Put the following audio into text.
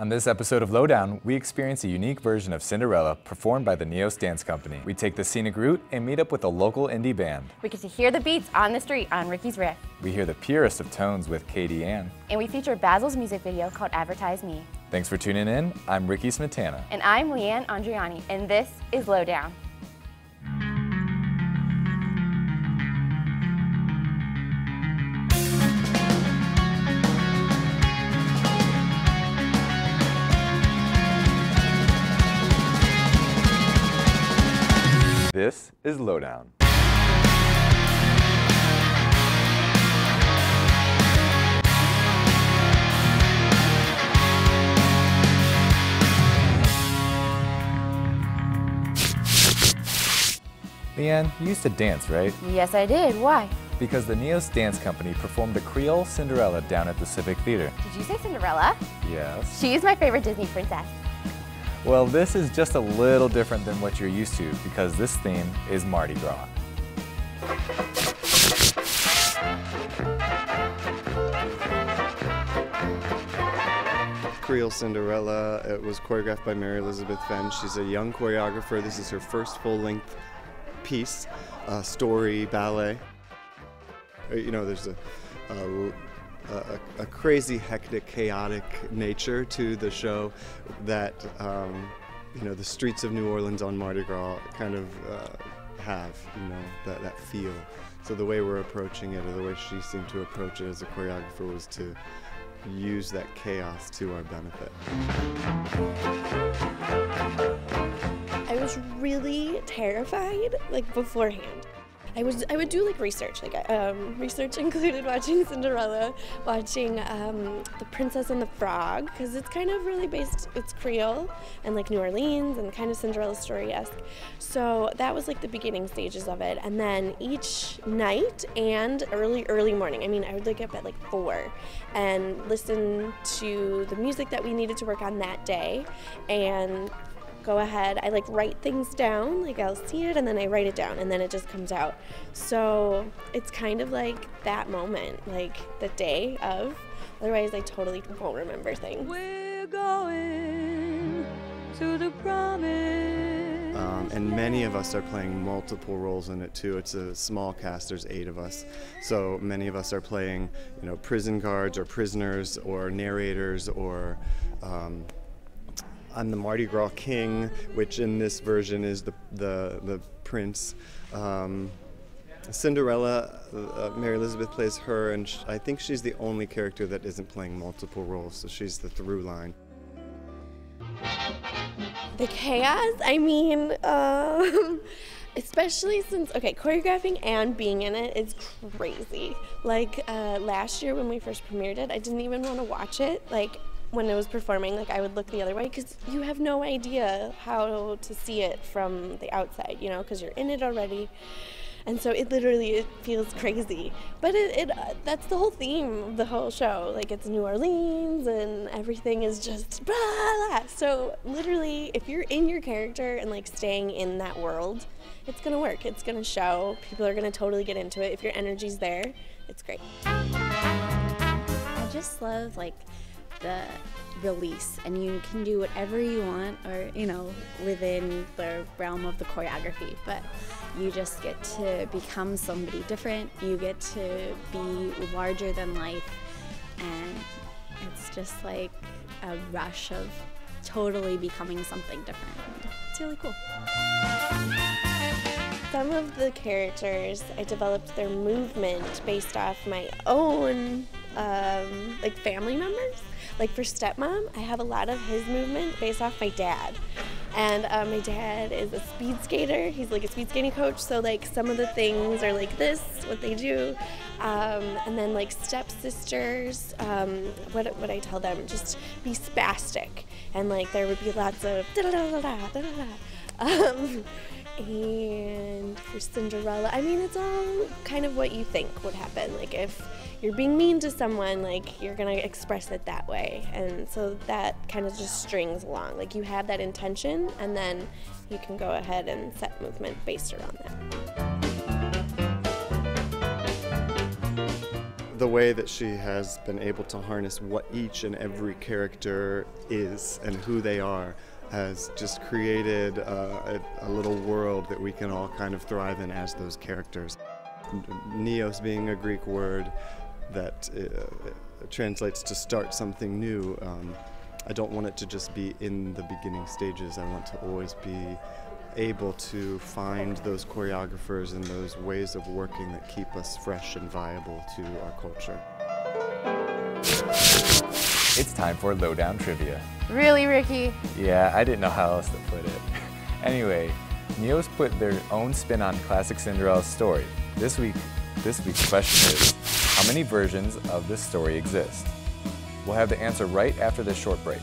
On this episode of Lowdown, we experience a unique version of Cinderella performed by the Neos Dance Company. We take the scenic route and meet up with a local indie band. We get to hear the beats on the street on Ricky's Riff. We hear the purest of tones with Katie Ann. And we feature Basil's music video called Advertise Me. Thanks for tuning in. I'm Ricky Smetana. And I'm Leanne Andriani, and this is Lowdown. This is Lowdown. Leanne, you used to dance, right? Yes, I did. Why? Because the Neos Dance Company performed a Creole Cinderella down at the Civic Theater. Did you say Cinderella? Yes. She's my favorite Disney princess. Well, this is just a little different than what you're used to because this theme is Mardi Gras. Creole Cinderella, it was choreographed by Mary Elizabeth Fenn. She's a young choreographer. This is her first full-length piece, story, ballet. You know, there's a crazy, hectic, chaotic nature to the show that you know, the streets of New Orleans on Mardi Gras kind of have, you know, that feel. So the way we're approaching it, or the way she seemed to approach it as a choreographer, was to use that chaos to our benefit. I was really terrified, like, beforehand. I would do like research. Research included watching Cinderella, watching The Princess and the Frog, because it's kind of really based, it's Creole and like New Orleans and kind of Cinderella story-esque. So that was like the beginning stages of it. And then each night and early morning, I mean, I would wake up at like 4 and listen to the music that we needed to work on that day and go ahead. I like write things down, like I'll see it and then I write it down and then it just comes out. So it's kind of like that moment, like the day of. Otherwise I totally won't remember things. We're going to the promise. And many of us are playing multiple roles in it too. It's a small cast, there's 8 of us. So many of us are playing, you know, prison guards or prisoners or narrators or I'm the Mardi Gras King, which in this version is the prince. Cinderella, Mary Elizabeth plays her, and I think she's the only character that isn't playing multiple roles, so she's the through line. The chaos, I mean, especially since, okay, choreographing and being in it is crazy. Like last year when we first premiered it, I didn't even want to watch it. Like, when it was performing, like I would look the other way because you have no idea how to see it from the outside, you know, because you're in it already. And so it feels crazy. But that's the whole theme of the whole show. Like, it's New Orleans and everything is just blah, blah. So literally, if you're in your character and like staying in that world, it's gonna work. It's gonna show. People are gonna totally get into it. If your energy's there, it's great. I just love like the release, and you can do whatever you want, or you know, within the realm of the choreography, but you just get to become somebody different. You get to be larger than life, and it's just like a rush of totally becoming something different. It's really cool. Some of the characters, I developed their movement based off my own like family members. Like for Stepmom, I have a lot of his movement based off my dad. And my dad is a speed skater. He's like a speed skating coach. So like some of the things are like this, what they do. And then like stepsisters, what would I tell them? Just be spastic. And like there would be lots of da-da-da-da-da-da-da. And for Cinderella, I mean, it's all kind of what you think would happen. Like if you're being mean to someone, like you're gonna express it that way. And so that kind of just strings along. Like you have that intention and then you can go ahead and set movement based around that. The way that she has been able to harness what each and every character is and who they are has just created a little world that we can all kind of thrive in as those characters. Neos being a Greek word that translates to start something new. I don't want it to just be in the beginning stages. I want to always be able to find those choreographers and those ways of working that keep us fresh and viable to our culture. It's time for Lowdown Trivia. Really, Ricky? Yeah, I didn't know how else to put it. Anyway, Neos put their own spin on classic Cinderella's story. This week's question is, how many versions of this story exist? We'll have the answer right after this short break.